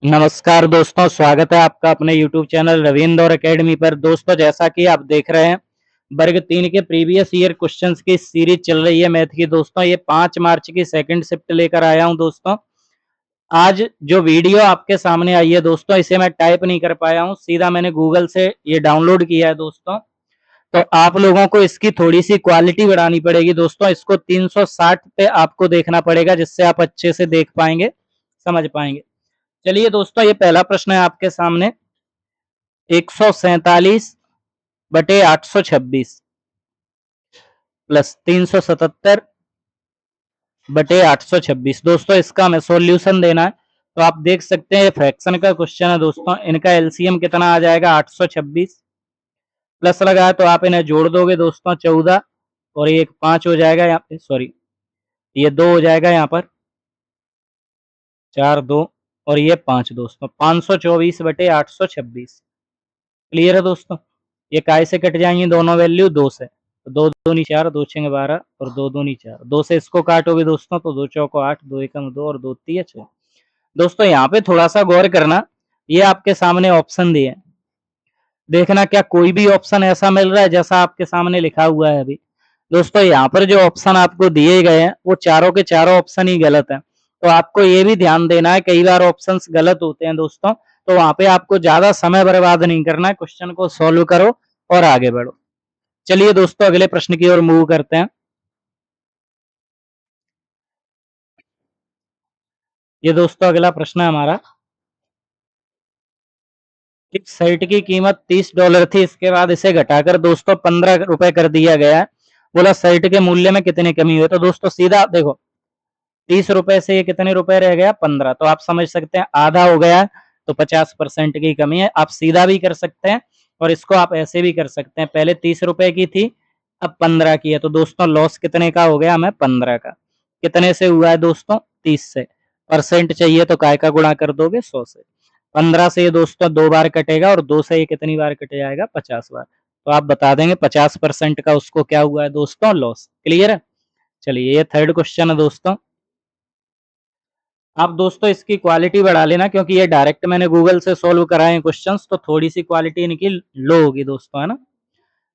नमस्कार दोस्तों, स्वागत है आपका अपने YouTube चैनल रविंद्र और एकेडमी पर। दोस्तों, जैसा कि आप देख रहे हैं, वर्ग 3 के प्रीवियस ईयर क्वेश्चंस की सीरीज चल रही है मैथ की। दोस्तों, ये 5 मार्च की सेकंड शिफ्ट लेकर आया हूं। दोस्तों, आज जो वीडियो आपके सामने आई है दोस्तों, इसे मैं टाइप नहीं कर पाया हूं, सीधा मैंने गूगल से ये डाउनलोड किया है दोस्तों। तो आप लोगों को इसकी थोड़ी सी क्वालिटी बढ़ानी पड़ेगी दोस्तों। इसको 360 पे आपको देखना पड़ेगा, जिससे आप अच्छे से देख पाएंगे, समझ पाएंगे। चलिए दोस्तों, ये पहला प्रश्न है आपके सामने। 147/826 प्लस 377/826। दोस्तों, इसका हमें सॉल्यूशन देना है। तो आप देख सकते हैं, ये फ्रैक्शन का क्वेश्चन है दोस्तों। इनका एलसीएम कितना आ जाएगा? 826 प्लस लगाया तो आप इन्हें जोड़ दोगे दोस्तों, 14 और ये 5 हो जाएगा यहाँ पे, सॉरी ये 2 हो जाएगा यहाँ पर, 4 2 और ये 5 दोस्तों, 524/826। क्लियर है दोस्तों? ये काय से कट जाएंगी दोनों वैल्यू? 2 से। तो 2 दूनी 4, 2 छंग 12 और 2 दूनी 4। 2 से इसको काटोगे दोस्तों तो 2 चौको 8, 2 एकम 2 और 2 तिया 6। दोस्तों, यहाँ पे थोड़ा सा गौर करना, ये आपके सामने ऑप्शन दिए, देखना क्या कोई भी ऑप्शन ऐसा मिल रहा है जैसा आपके सामने लिखा हुआ है अभी। दोस्तों, यहाँ पर जो ऑप्शन आपको दिए गए हैं वो चारों के चारों ऑप्शन ही गलत है। तो आपको ये भी ध्यान देना है, कई बार ऑप्शंस गलत होते हैं दोस्तों। तो वहां पे आपको ज्यादा समय बर्बाद नहीं करना है, क्वेश्चन को सॉल्व करो और आगे बढ़ो। चलिए दोस्तों, अगले प्रश्न की ओर मूव करते हैं। ये दोस्तों अगला प्रश्न है हमारा। एक शर्ट की कीमत $30 थी, इसके बाद इसे घटाकर दोस्तों ₹15 कर दिया गया है। बोला शर्ट के मूल्य में कितनी कमी हुई? तो दोस्तों सीधा देखो, ₹30 से ये कितने रुपए रह गया? 15। तो आप समझ सकते हैं आधा हो गया, तो 50% की कमी है। आप सीधा भी कर सकते हैं और इसको आप ऐसे भी कर सकते हैं, पहले ₹30 की थी, अब 15 की है। तो दोस्तों लॉस कितने का हो गया हमें? 15 का। कितने से हुआ है दोस्तों? 30 से। परसेंट चाहिए तो काय का गुणा कर दोगे? 100 से। 15 से ये दोस्तों 2 बार कटेगा और 2 से ये कितनी बार कट जाएगा? 50 बार। तो आप बता देंगे 50% का उसको क्या हुआ है दोस्तों? लॉस। क्लियर है? चलिए, ये थर्ड क्वेश्चन है दोस्तों। आप दोस्तों इसकी क्वालिटी बढ़ा लेना, क्योंकि ये डायरेक्ट मैंने गूगल से सॉल्व कराए हैं क्वेश्चंस, तो थोड़ी सी क्वालिटी इनकी लो होगी दोस्तों, है ना।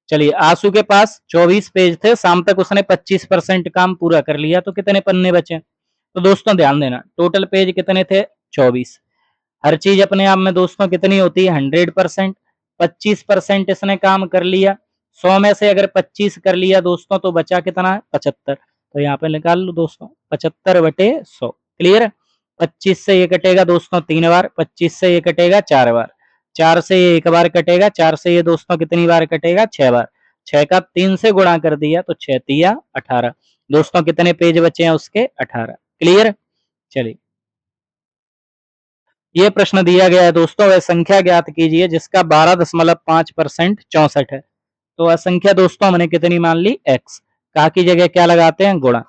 चलिए, आंसू के पास 24 पेज थे, शाम तक उसने 25% काम पूरा कर लिया, तो कितने पन्ने बचे? तो दोस्तों ध्यान देना, टोटल पेज कितने थे? 24। हर चीज अपने आप में दोस्तों कितनी होती है? 100%। 25% इसने काम कर लिया, 100 में से अगर 25 कर लिया दोस्तों तो बचा कितना है? 75। तो यहाँ पे निकाल लो दोस्तों, 75/100। क्लियर है? 25 से ये कटेगा दोस्तों 3 बार, 25 से ये कटेगा 4 बार, 4 से ये 1 बार कटेगा, 4 से ये दोस्तों कितनी बार कटेगा? 6 बार। 6 का 3 से गुणा कर दिया तो 6 तिया 18। दोस्तों कितने पेज बचे हैं उसके? 18। क्लियर? चलिए, ये प्रश्न दिया गया है दोस्तों, वह संख्या ज्ञात कीजिए जिसका 12.5% 64 है। तो वह संख्या दोस्तों हमने कितनी मान ली? x। का की जगह क्या लगाते हैं? गुणा।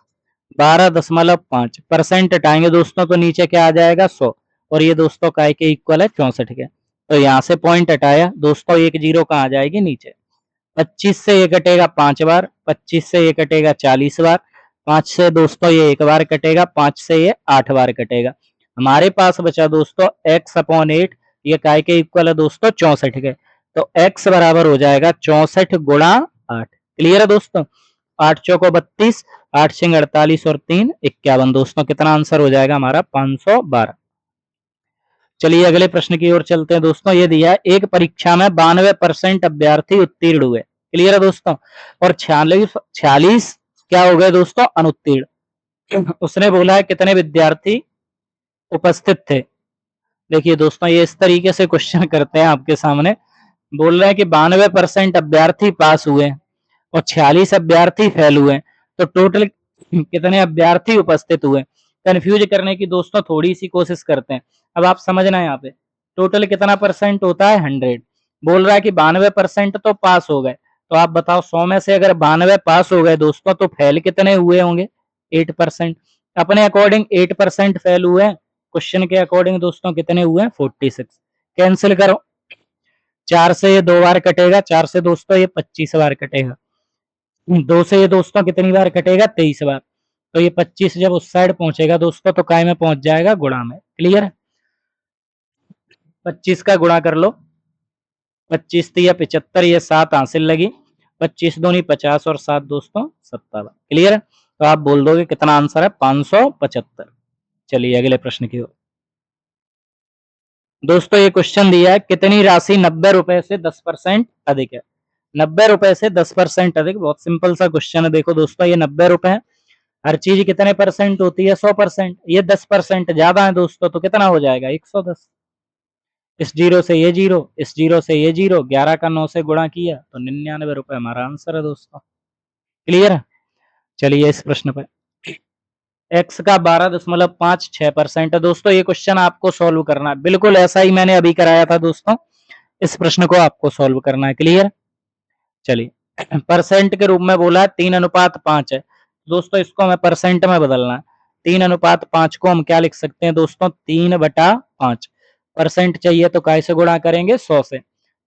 12.5 परसेंट हटाएंगे दोस्तों तो नीचे क्या आ जाएगा? 100। और ये दोस्तों काय के इक्वल है? 64 के। तो यहाँ से पॉइंट हटाया दोस्तों, एक जीरो कहाँ आ जाएगी? नीचे। 25 से ये कटेगा 5 बार, 25 से ये कटेगा 40 बार, 5 से दोस्तों ये 1 बार कटेगा, 5 से ये 8 बार कटेगा। हमारे पास बचा दोस्तों x/8, ये काय के इक्वल है दोस्तों? 64 के। तो x बराबर हो जाएगा 64 गुणा 8। क्लियर है दोस्तों? 8 चौको 32, 8 छिंग 48 और 3 51। दोस्तों कितना आंसर हो जाएगा हमारा? 512। चलिए, अगले प्रश्न की ओर चलते हैं दोस्तों। ये दिया है, एक परीक्षा में 92% अभ्यर्थी उत्तीर्ण हुए। क्लियर है दोस्तों? और 46 क्या हो गए दोस्तों? अनुत्तीर्ण। उसने बोला है कितने विद्यार्थी उपस्थित थे। देखिए दोस्तों, ये इस तरीके से क्वेश्चन करते हैं आपके सामने। बोल रहे हैं कि 92% अभ्यर्थी पास हुए और 46 अभ्यर्थी फेल हुए, तो टोटल कितने अभ्यर्थी उपस्थित हुए? कंफ्यूज करने की दोस्तों थोड़ी सी कोशिश करते हैं। अब आप समझना, यहाँ पे टोटल कितना परसेंट होता है? 100। बोल रहा है कि 92% तो पास हो गए, तो आप बताओ 100 में से अगर 92 पास हो गए दोस्तों तो फेल कितने हुए होंगे? 8%। अपने अकॉर्डिंग 8% फेल हुए हैं, क्वेश्चन के अकॉर्डिंग दोस्तों कितने हुए हैं? 46। कैंसिल करो, 4 से ये 2 बार कटेगा, 4 से दोस्तों ये 25 बार कटेगा, 2 से ये दोस्तों कितनी बार कटेगा? 23 बार। तो ये 25 जब उस साइड पहुंचेगा दोस्तों तो काय में पहुंच जाएगा? गुणा में। क्लियर है? 25 का गुणा कर लो, 25 तिया 75, ये 7 हासिल लगी, 25 दूनी 50 और 7 दोस्तों 57। क्लियर है? तो आप बोल दोगे कितना आंसर है, 575। चलिए अगले प्रश्न की ओर। दोस्तों ये क्वेश्चन दिया है, कितनी राशि 90 रुपए से 10% अधिक है। 90 रुपए से 10% अधिक, बहुत सिंपल सा क्वेश्चन है। देखो दोस्तों ये 90 रुपए है, हर चीज कितने परसेंट होती है, 100%। ये 10% ज्यादा है दोस्तों, तो कितना हो जाएगा, 110। इस जीरो से ये जीरो, इस जीरो से ये जीरो, 11 का 9 से गुणा किया तो 99 रुपए हमारा आंसर है दोस्तों। क्लियर है? चलिए इस प्रश्न पर, x का 12.56% है दोस्तों। ये क्वेश्चन आपको सॉल्व करना है, बिल्कुल ऐसा ही मैंने अभी कराया था दोस्तों। इस प्रश्न को आपको सॉल्व करना है। क्लियर? चलिए परसेंट के रूप में बोला 3:5 है दोस्तों, इसको हमें परसेंट में बदलना है। 3:5 को हम क्या लिख सकते हैं दोस्तों, 3/5। परसेंट चाहिए तो काय से गुणा करेंगे, 100 से।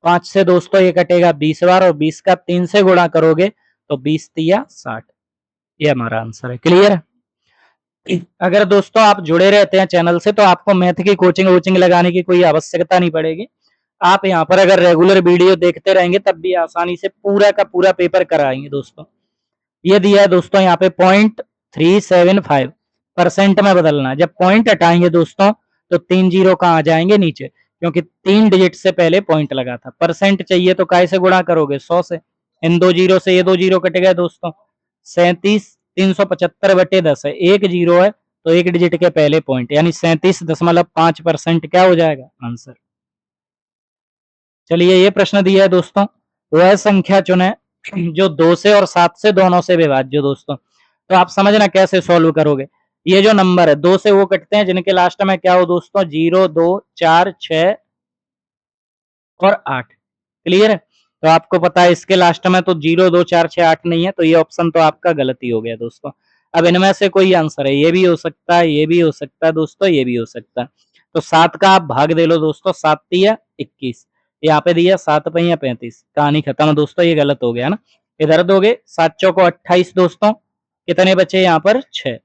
5 से दोस्तों ये कटेगा 20 बार, और 20 का 3 से गुणा करोगे तो 20 तिया 60। ये हमारा आंसर है। क्लियर है? अगर दोस्तों आप जुड़े रहते हैं चैनल से तो आपको मैथ की कोचिंग वोचिंग लगाने की कोई आवश्यकता नहीं पड़ेगी। आप यहाँ पर अगर रेगुलर वीडियो देखते रहेंगे तब भी आसानी से पूरा का पूरा पेपर कराएंगे दोस्तों। ये दिया है दोस्तों यहाँ पे 0.375, परसेंट में बदलना है। जब पॉइंट हटाएंगे दोस्तों तो 3 जीरो कहाँ आ जाएंगे, नीचे, क्योंकि 3 डिजिट से पहले पॉइंट लगा था। परसेंट चाहिए तो काय से गुणा करोगे, 100 से। इन 2 जीरो से ये 2 जीरो कट गए दोस्तों, 37 375/10 है, एक जीरो है तो एक डिजिट के पहले पॉइंट, यानी 37.5% क्या हो जाएगा आंसर। चलिए ये प्रश्न दिया है दोस्तों, वह संख्या चुने जो 2 से और 7 से दोनों से विभाज्य दोस्तों। तो आप समझना कैसे सॉल्व करोगे। ये जो नंबर है 2 से वो कटते हैं जिनके लास्ट में क्या हो दोस्तों, 0 2 4 6 और 8। क्लियर है? तो आपको पता है इसके लास्ट में तो 0 2 4 6 8 नहीं है, तो ये ऑप्शन तो आपका गलत ही हो गया दोस्तों। अब इनमें से कोई आंसर है, ये भी हो सकता है, ये भी हो सकता है दोस्तों, ये भी हो सकता है। तो 7 का आप भाग दे लो दोस्तों, 7 तिया 21, यहाँ पे दिया 7 पहिया 35, कहानी खत्म दोस्तों, ये गलत हो गया ना। इधर दोगे 7 चौको 28 दोस्तों, कितने बचे यहाँ पर 6,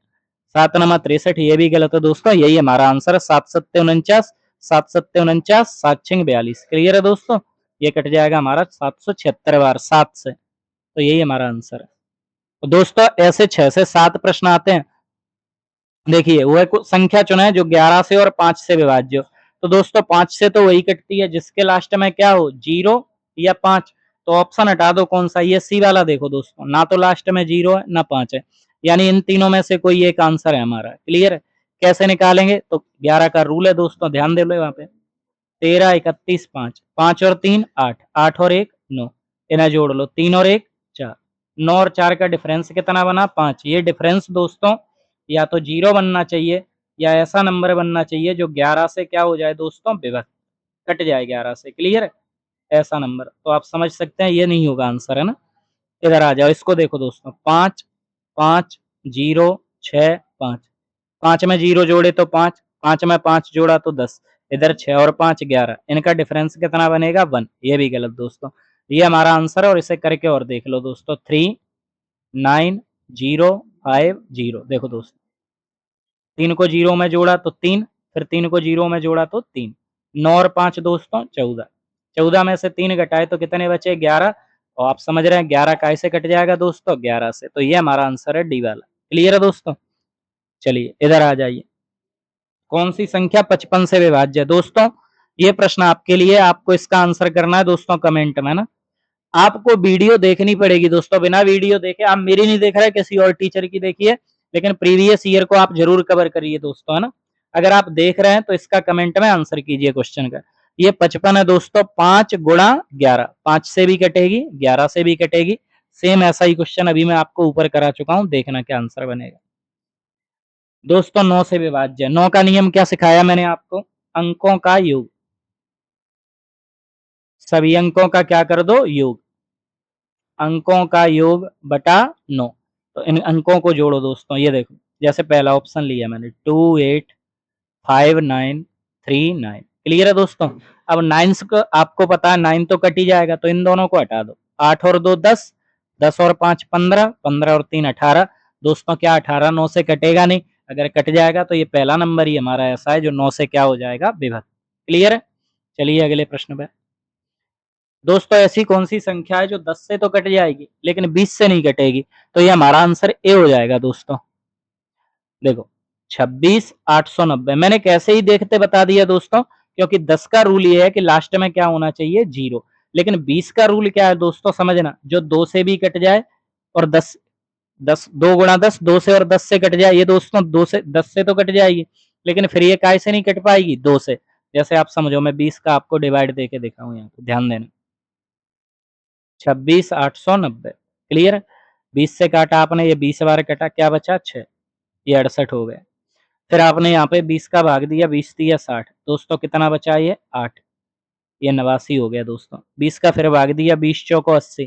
7 नमा 63, ये भी गलत है दोस्तों। यही हमारा आंसर है, 7 सत्ते 49, 7 सत्ते 49, 7 छिंग 42। क्लियर है दोस्तों? ये कट जाएगा हमारा 776 बार 7 से, तो यही हमारा आंसर है। तो दोस्तों ऐसे 6 से 7 प्रश्न आते हैं। देखिए वह संख्या चुना है जो 11 से और 5 से विभाज्य हो। तो दोस्तों 5 से तो वही कटती है जिसके लास्ट में क्या हो, 0 या 5। तो ऑप्शन हटा दो, कौन सा, ये सी वाला देखो दोस्तों, ना तो लास्ट में 0 है ना 5 है, यानी इन तीनों में से कोई एक आंसर है हमारा। क्लियर है? कैसे निकालेंगे, तो 11 का रूल है दोस्तों, ध्यान दे लो वहां पे, 13 31 5, 5 और 3 8, 8 और 1 9, इन्हें जोड़ लो, 3 और 1 4, 9 और 4 का डिफरेंस कितना बना, 5। ये डिफरेंस दोस्तों या तो 0 बनना चाहिए या ऐसा नंबर बनना चाहिए जो 11 से क्या हो जाए दोस्तों, विभक्त, कट जाए 11 से। क्लियर है? ऐसा नंबर, तो आप समझ सकते हैं ये नहीं होगा आंसर, है ना। इधर आ जाओ, इसको देखो दोस्तों, 5 5 0 6 5, 5 में 0 जोड़े तो 5, 5 में 5 जोड़ा तो 10, इधर 6 और 5 11, इनका डिफरेंस कितना बनेगा, 1। ये भी गलत दोस्तों, ये हमारा आंसर है। और इसे करके और देख लो दोस्तों, 3 9 0 5 0, देखो दोस्तों, 3 को 0 में जोड़ा तो 3, फिर 3 को 0 में जोड़ा तो 3, 9 और 5 दोस्तों 14, 14 में से 3 घटाए तो कितने बचे, 11। और आप समझ रहे हैं 11 कैसे कट जाएगा दोस्तों, 11 से। तो ये हमारा आंसर है डी वाला। क्लियर है दोस्तों? चलिए इधर आ जाइए, कौन सी संख्या 55 से विभाज्य है दोस्तों। ये प्रश्न आपके लिए, आपको इसका आंसर करना है दोस्तों कमेंट में ना। आपको वीडियो देखनी पड़ेगी दोस्तों, बिना वीडियो देखे, आप मेरी नहीं देख रहे किसी और टीचर की देखिए, लेकिन प्रीवियस ईयर को आप जरूर कवर करिए दोस्तों, है ना। अगर आप देख रहे हैं तो इसका कमेंट में आंसर कीजिए क्वेश्चन का। ये 55 है दोस्तों, 5 गुणा 11, 5 से भी कटेगी 11 से भी कटेगी। सेम ऐसा ही क्वेश्चन अभी मैं आपको ऊपर करा चुका हूं, देखना क्या आंसर बनेगा दोस्तों। 9 से विभाज्य, 9 का नियम क्या सिखाया मैंने आपको, अंकों का योग, सभी अंकों का क्या कर दो, योग, अंकों का योग बटा 9। तो इन अंकों को जोड़ो दोस्तों, ये देखो, जैसे पहला ऑप्शन लिया मैंने, 2 8 5 9 3 9। क्लियर है दोस्तों? अब 9 को आपको पता है 9 तो कट ही जाएगा, तो इन दोनों को हटा दो, 8 और 2 10, 10 और 5 15, 15 और 3 18 दोस्तों, क्या 18 9 से कटेगा नहीं, अगर कट जाएगा तो ये पहला नंबर ही हमारा ऐसा है जो 9 से क्या हो जाएगा, विभक्त। क्लियर है? चलिए अगले प्रश्न पे। दोस्तों ऐसी कौन सी संख्या है जो 10 से तो कट जाएगी लेकिन 20 से नहीं कटेगी? तो ये हमारा आंसर ए हो जाएगा दोस्तों। देखो 26,890 मैंने कैसे ही देखते बता दिया दोस्तों, क्योंकि 10 का रूल ये है कि लास्ट में क्या होना चाहिए, 0। लेकिन 20 का रूल क्या है दोस्तों, समझना, जो 2 से भी कट जाए और 10 10 2 गुणा 10 2 से और 10 से कट जाए, ये दोस्तों 2 से 10 से तो कट जाएगी, लेकिन फिर ये काय से नहीं कट पाएगी, 2 से। जैसे आप समझो, मैं 20 का आपको डिवाइड देके दिखाऊं, यहाँ पे ध्यान देना। 26,890 क्लियर। 20 से काटा आपने, ये 20 बार कटा, क्या बचा 6, ये 68 हो गए। फिर आपने यहाँ पे 20 का भाग दिया, 20 दिया 60, दोस्तों कितना बचा, ये 8, ये 89 हो गया दोस्तों। 20 का फिर भाग दिया, 20 चौको 80,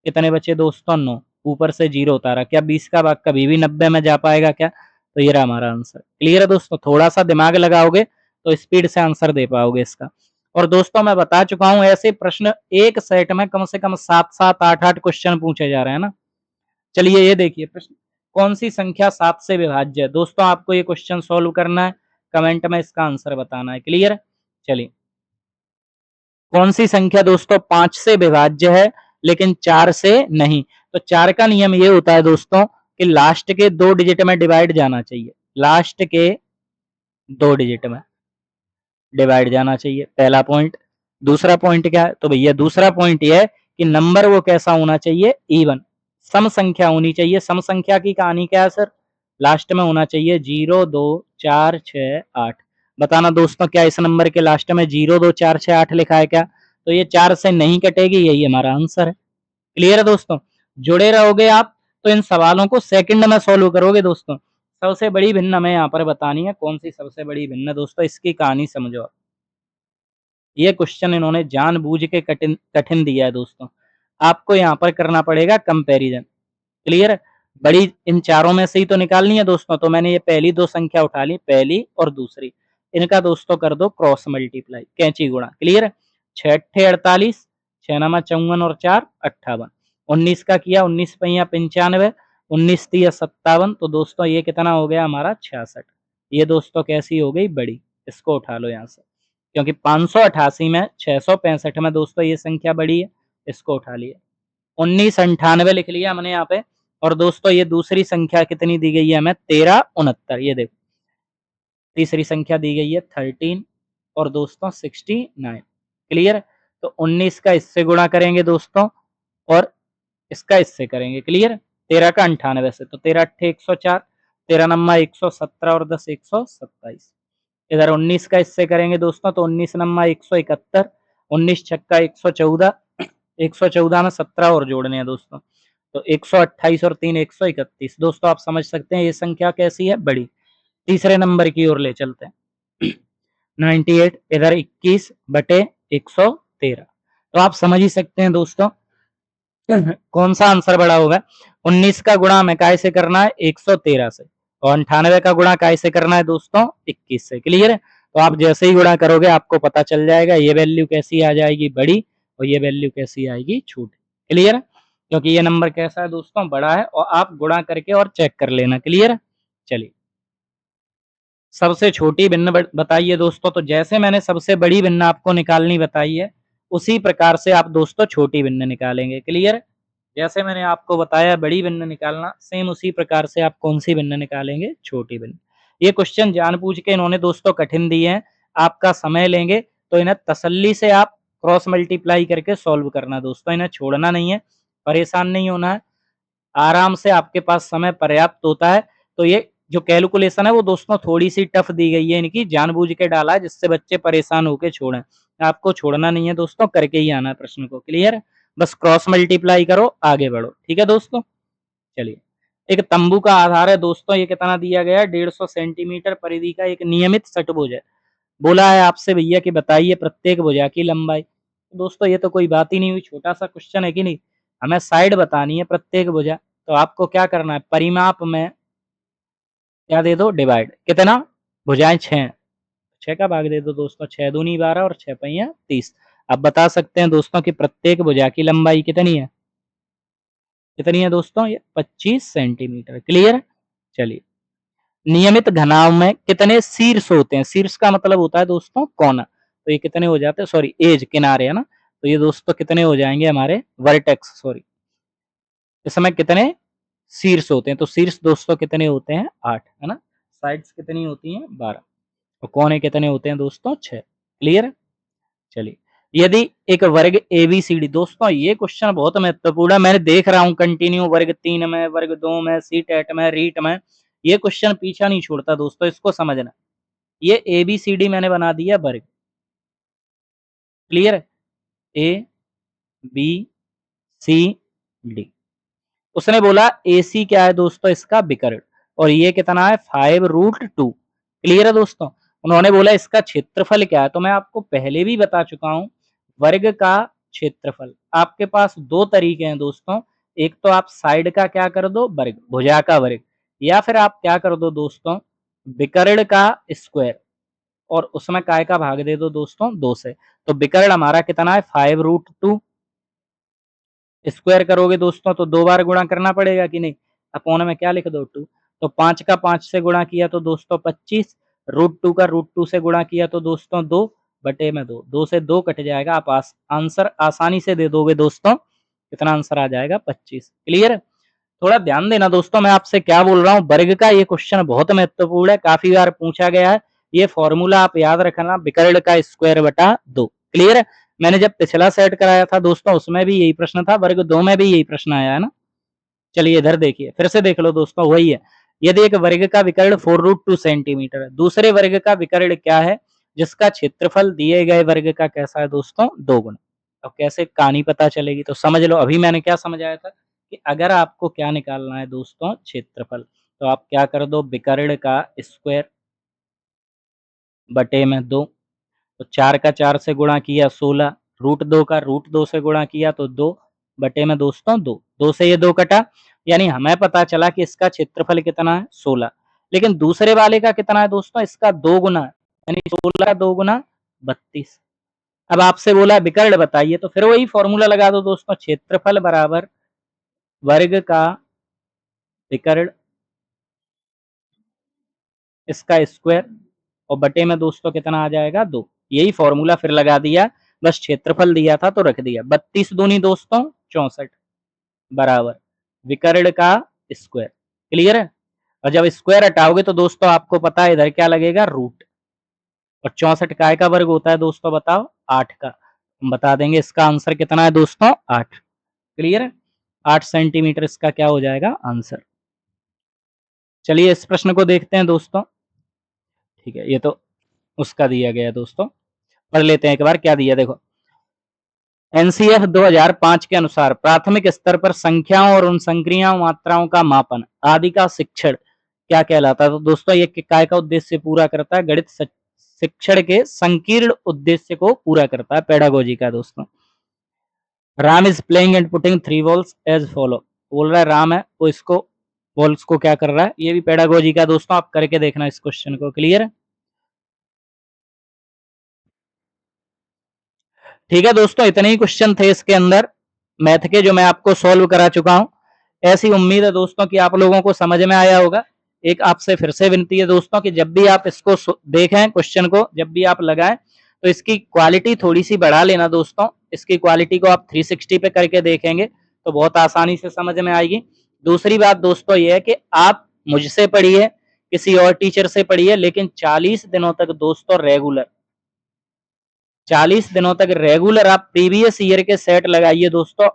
कितने बचे दोस्तों, 9, ऊपर से 0 उतारा, क्या 20 का भाग कभी भी 90 में जा पाएगा क्या? तो ये रहा हमारा आंसर। क्लियर है दोस्तों, थोड़ा सा दिमाग लगाओगे तो स्पीड से आंसर दे पाओगे इसका। और दोस्तों मैं बता चुका हूं, ऐसे प्रश्न एक सेट में कम से कम 7-7 8-8 क्वेश्चन पूछे जा रहे हैं ना। चलिए ये देखिए प्रश्न, कौन सी संख्या 7 से विभाज्य है? दोस्तों आपको ये क्वेश्चन सॉल्व करना है, कमेंट में इसका आंसर बताना है। क्लियर? चलिए, कौन सी संख्या दोस्तों 5 से विभाज्य है लेकिन 4 से नहीं? तो 4 का नियम ये होता है दोस्तों कि लास्ट के 2 डिजिट में डिवाइड जाना चाहिए, लास्ट के 2 डिजिट में डिवाइड जाना चाहिए, पहला पॉइंट। दूसरा पॉइंट क्या है? तो भैया दूसरा पॉइंट ये है कि नंबर वो कैसा होना चाहिए, इवन, सम संख्या होनी चाहिए। सम संख्या की कहानी क्या है सर? लास्ट में होना चाहिए 0 2 4 6 8। बताना दोस्तों, क्या इस नंबर के लास्ट में 0 2 4 6 8 लिखा है क्या? तो ये 4 से नहीं कटेगी, यही हमारा आंसर है। क्लियर है दोस्तों, जुड़े रहोगे आप तो इन सवालों को सेकंड में सॉल्व करोगे दोस्तों। सबसे बड़ी भिन्न हमें यहाँ पर बतानी है, कौन सी सबसे बड़ी भिन्न दोस्तों, इसकी कहानी समझो। ये क्वेश्चन इन्होंने जानबूझ के कठिन कठिन दिया है दोस्तों। आपको यहाँ पर करना पड़ेगा कंपैरिजन। क्लियर? बड़ी इन चारों में से ही तो निकालनी है दोस्तों, तो मैंने ये पहली 2 संख्या उठा ली, पहली और दूसरी, इनका दोस्तों कर दो क्रॉस मल्टीप्लाई, कैंची गुणा। क्लियर? 6 अट्ठे 48, 6 नमा 54 और 4 58, 19 का किया, 19 पहिया 95, 19 तिया 57, तो दोस्तों ये कितना हो गया हमारा 66। ये दोस्तों कैसी हो गई, बड़ी। इसको उठा लो यहाँ से, क्योंकि 588 में 665 में दोस्तों ये संख्या बड़ी है, इसको उठा लिया। 1998 लिख लिया हमने यहाँ पे। और दोस्तों ये दूसरी संख्या कितनी दी गई है हमें, 1369, ये देखो तीसरी संख्या दी गई है 13 और दोस्तों 69। क्लियर? तो 19 का इससे गुणा करेंगे दोस्तों और इसका इससे करेंगे। क्लियर? 13 का 98 से, तो 13 अट्ठे 104, 13 नम्मा 117 और 10 127। इधर 19 का इससे करेंगे दोस्तों, तो 19 नम्मा 171, 19 छक्का 114, 114 में 17 और जोड़ने हैं दोस्तों, तो 128 और 3 131। दोस्तों आप समझ सकते हैं ये संख्या कैसी है, बड़ी। तीसरे नंबर की ओर ले चलते हैं। 98 इधर 21 बटे 113, तो आप समझ ही सकते हैं दोस्तों कौन सा आंसर बड़ा होगा। 19 का गुणा हमें काय से करना है, 113 से, और 98 का गुणा काय से करना है दोस्तों, 21 से। क्लियर है? तो आप जैसे ही गुणा करोगे आपको पता चल जाएगा ये वैल्यू कैसी आ जाएगी, बड़ी, और ये वैल्यू कैसी आएगी, छोटी। क्लियर है? क्योंकि ये नंबर कैसा है दोस्तों, बड़ा है, और आप गुणा करके और चेक कर लेना। क्लियर है? चलिए, सबसे छोटी भिन्न बताइए दोस्तों, तो जैसे मैंने सबसे बड़ी भिन्न आपको निकालनी बताई है, उसी प्रकार से आप दोस्तों छोटी भिन्न निकालेंगे। क्लियर? जैसे मैंने आपको बताया बड़ी भिन्न निकालना, सेम उसी प्रकार से आप कौन सी भिन्न निकालेंगे, छोटी भिन्न। ये क्वेश्चन जानबूझ के इन्होंने दोस्तों कठिन दिए हैं, आपका समय लेंगे, तो इन्हें तसल्ली से आप क्रॉस मल्टीप्लाई करके सॉल्व करना दोस्तों, इन्हें छोड़ना नहीं है, परेशान नहीं होना है, आराम से आपके पास समय पर्याप्त होता है। तो ये जो कैलकुलेशन है वो दोस्तों थोड़ी सी टफ दी गई है, इनकी जानबूझ के डाला है जिससे बच्चे परेशान होके छोड़ें। आपको छोड़ना नहीं है दोस्तों, करके ही आना है प्रश्न को। क्लियर? बस क्रॉस मल्टीप्लाई करो, आगे बढ़ो। ठीक है दोस्तों? चलिए, एक तंबू का आधार है दोस्तों, ये कितना दिया गया है, 150 सेंटीमीटर परिधि का एक नियमित षटभुज है। बोला है आपसे भैया कि बताइए प्रत्येक भुजा की लंबाई। तो दोस्तों ये तो कोई बात ही नहीं हुई, छोटा सा क्वेश्चन है कि नहीं। हमें साइड बतानी है प्रत्येक भुजा, तो आपको क्या करना है, परिमाप में क्या दे दो, डिवाइड। कितना, भुजाएं 6, 6 का भाग दे दो दोस्तों, 6 दूनी 12 और 6 पहिया 30। अब बता सकते हैं दोस्तों कि प्रत्येक भुजा की लंबाई कितनी है, कितनी है दोस्तों, ये 25 सेंटीमीटर। क्लियर? चलिए, नियमित घनाभ में कितने शीर्ष होते हैं? शीर्ष का मतलब होता है दोस्तों कोना। तो ये कितने हो जाते हैं, सॉरी एज किनारे है ना, तो ये दोस्तों कितने हो जाएंगे हमारे वर्टेक्स, सॉरी इस समय कितने शीर्ष होते हैं, तो शीर्ष दोस्तों कितने होते हैं 8 है ना, साइड्स कितनी होती हैं 12 और कोने कितने होते हैं दोस्तों 6। क्लियर है? चलिए, यदि एक वर्ग एबीसीडी, दोस्तों ये क्वेश्चन बहुत महत्वपूर्ण है, मैंने देख रहा हूं कंटिन्यू वर्ग 3 में, वर्ग 2 में, सीटेट में, रीट में, ये क्वेश्चन पीछा नहीं छोड़ता दोस्तों, इसको समझना। ये एबीसीडी मैंने बना दिया वर्ग, क्लियर है, ए बी सी डी। उसने बोला AC क्या है दोस्तों, इसका विकर्ण, और ये कितना है 5√2। क्लियर है दोस्तों? उन्होंने बोला इसका क्षेत्रफल क्या है, तो मैं आपको पहले भी बता चुका हूं, वर्ग का क्षेत्रफल आपके पास दो तरीके हैं दोस्तों, एक तो आप साइड का क्या कर दो वर्ग, भुजा का वर्ग, या फिर आप क्या कर दो दोस्तों विकर्ण का स्क्वायर, और उसमें काय का भाग दे दो दोस्तों 2 से। तो विकर्ण हमारा कितना है 5√2, स्क्वायर करोगे दोस्तों तो 2 बार गुणा करना पड़ेगा कि नहीं, अपॉन में क्या लिख दो 2, तो 5 का 5 से गुणा किया तो दोस्तों 25, √2 का √2 से गुणा किया तो दोस्तों 2 बटे में 2, 2 से 2 कट जाएगा, आप आंसर आसानी से दे दोगे दोस्तों, कितना आंसर आ जाएगा 25। क्लियर? थोड़ा ध्यान देना दोस्तों, मैं आपसे क्या बोल रहा हूँ, वर्ग का ये क्वेश्चन बहुत महत्वपूर्ण है, काफी बार पूछा गया है, ये फॉर्मूला आप याद रखना, विकर्ण का स्क्वायर बटा 2। क्लियर है? मैंने जब पिछला सेट कराया था दोस्तों उसमें भी यही प्रश्न था, वर्ग 2 में भी यही प्रश्न आया है ना। चलिए इधर देखिए, फिर से देख लो दोस्तों, वही है, यदि एक वर्ग का विकर्ण 4√2 सेंटीमीटर है, दूसरे वर्ग का विकर्ण क्या है जिसका क्षेत्रफल दिए गए वर्ग का कैसा है दोस्तों 2 गुना। अब कैसे कहानी पता चलेगी, तो समझ लो, अभी मैंने क्या समझाया था कि अगर आपको क्या निकालना है दोस्तों क्षेत्रफल, तो आप क्या कर दो विकर्ण का स्क्वायर बटे में 2, तो 4 का 4 से गुणा किया 16, √2 का √2 से गुणा किया तो 2 बटे में दोस्तों 2, 2 से ये 2 कटा, यानी हमें पता चला कि इसका क्षेत्रफल कितना है 16, लेकिन दूसरे वाले का कितना है दोस्तों, इसका 2 गुना है, यानी 16 का 2 गुना 32। अब आपसे बोला विकर्ण बताइए, तो फिर वही फॉर्मूला लगा दो दोस्तों, क्षेत्रफल बराबर वर्ग का विकर्ण इसका स्क्वायर और बटे में दोस्तों कितना आ जाएगा 2, यही फॉर्मूला फिर लगा दिया, बस क्षेत्रफल दिया था तो रख दिया, 32 दूनी दोस्तों 64 बराबर विकर्ण का स्क्वायर। क्लियर है? और जब स्क्वायर हटाओगे तो दोस्तों आपको पता है इधर क्या लगेगा रूट, और 64 काय का वर्ग होता है दोस्तों बताओ 8 का, हम बता देंगे इसका आंसर कितना है दोस्तों 8। क्लियर है? 8 सेंटीमीटर इसका क्या हो जाएगा आंसर। चलिए इस प्रश्न को देखते हैं दोस्तों। ठीक है, ये तो उसका दिया गया दोस्तों, पढ़ लेते हैं एक बार क्या दिया, देखो एनसीएफ 2005 के अनुसार प्राथमिक स्तर पर संख्याओं और उन संक्रिया मात्राओं का मापन आदि का शिक्षण क्या कहलाता है, तो दोस्तों ये काय का उद्देश्य पूरा करता है, गणित शिक्षण के संकीर्ण उद्देश्य को पूरा करता है, पेडागोजी का दोस्तों। Ram is playing and putting 3 balls as follow, बोल रहा है राम है वो इसको बॉल्स को क्या कर रहा है, ये भी पेडागोजी का दोस्तों, आप करके देखना इस क्वेश्चन को। क्लियर है? ठीक है दोस्तों, इतने ही क्वेश्चन थे इसके अंदर मैथ के, जो मैं आपको सॉल्व करा चुका हूं। ऐसी उम्मीद है दोस्तों कि आप लोगों को समझ में आया होगा। एक आपसे फिर से विनती है दोस्तों कि जब भी आप इसको देखें क्वेश्चन को, जब भी आप लगाएं तो इसकी क्वालिटी थोड़ी सी बढ़ा लेना दोस्तों, इसकी क्वालिटी को आप 360 पे करके देखेंगे तो बहुत आसानी से समझ में आएगी। दूसरी बात दोस्तों ये है कि आप मुझसे पढ़िए, किसी और टीचर से पढ़िए, लेकिन 40 दिनों तक दोस्तों रेगुलर, 40 दिनों तक रेगुलर आप प्रीवियस ईयर के सेट लगाइए दोस्तों।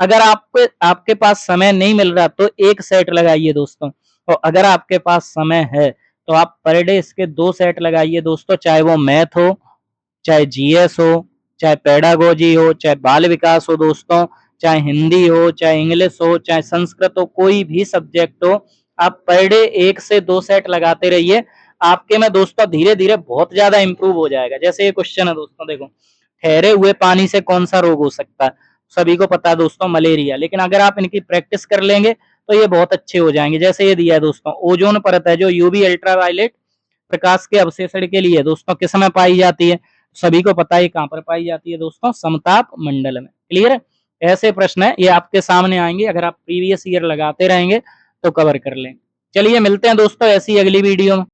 अगर आपको आपके पास समय नहीं मिल रहा तो एक सेट लगाइए दोस्तों, और अगर आपके पास समय है तो आप पर डे इसके 2 सेट लगाइए दोस्तों, चाहे वो मैथ हो, चाहे जीएस हो, चाहे पेडागोजी हो, चाहे बाल विकास हो दोस्तों, चाहे हिंदी हो, चाहे इंग्लिश हो, चाहे संस्कृत हो, कोई भी सब्जेक्ट हो, आप पर डे 1 से 2 सेट लगाते रहिए। आपके में दोस्तों धीरे धीरे बहुत ज्यादा इंप्रूव हो जाएगा। जैसे ये क्वेश्चन है दोस्तों, देखो ठहरे हुए पानी से कौन सा रोग हो सकता है, सभी को पता है दोस्तों मलेरिया, लेकिन अगर आप इनकी प्रैक्टिस कर लेंगे तो ये बहुत अच्छे हो जाएंगे। जैसे ये दिया है दोस्तों, ओजोन परत है जो यूवी अल्ट्रावायलेट प्रकाश के अवशेषण के लिए दोस्तों किस में पाई जाती है, सभी को पता है कहां पर पाई जाती है दोस्तों, समताप मंडल में। क्लियर है? ऐसे प्रश्न है ये आपके सामने आएंगे, अगर आप प्रीवियस ईयर लगाते रहेंगे तो कवर कर लेंगे। चलिए मिलते हैं दोस्तों ऐसी अगली वीडियो में।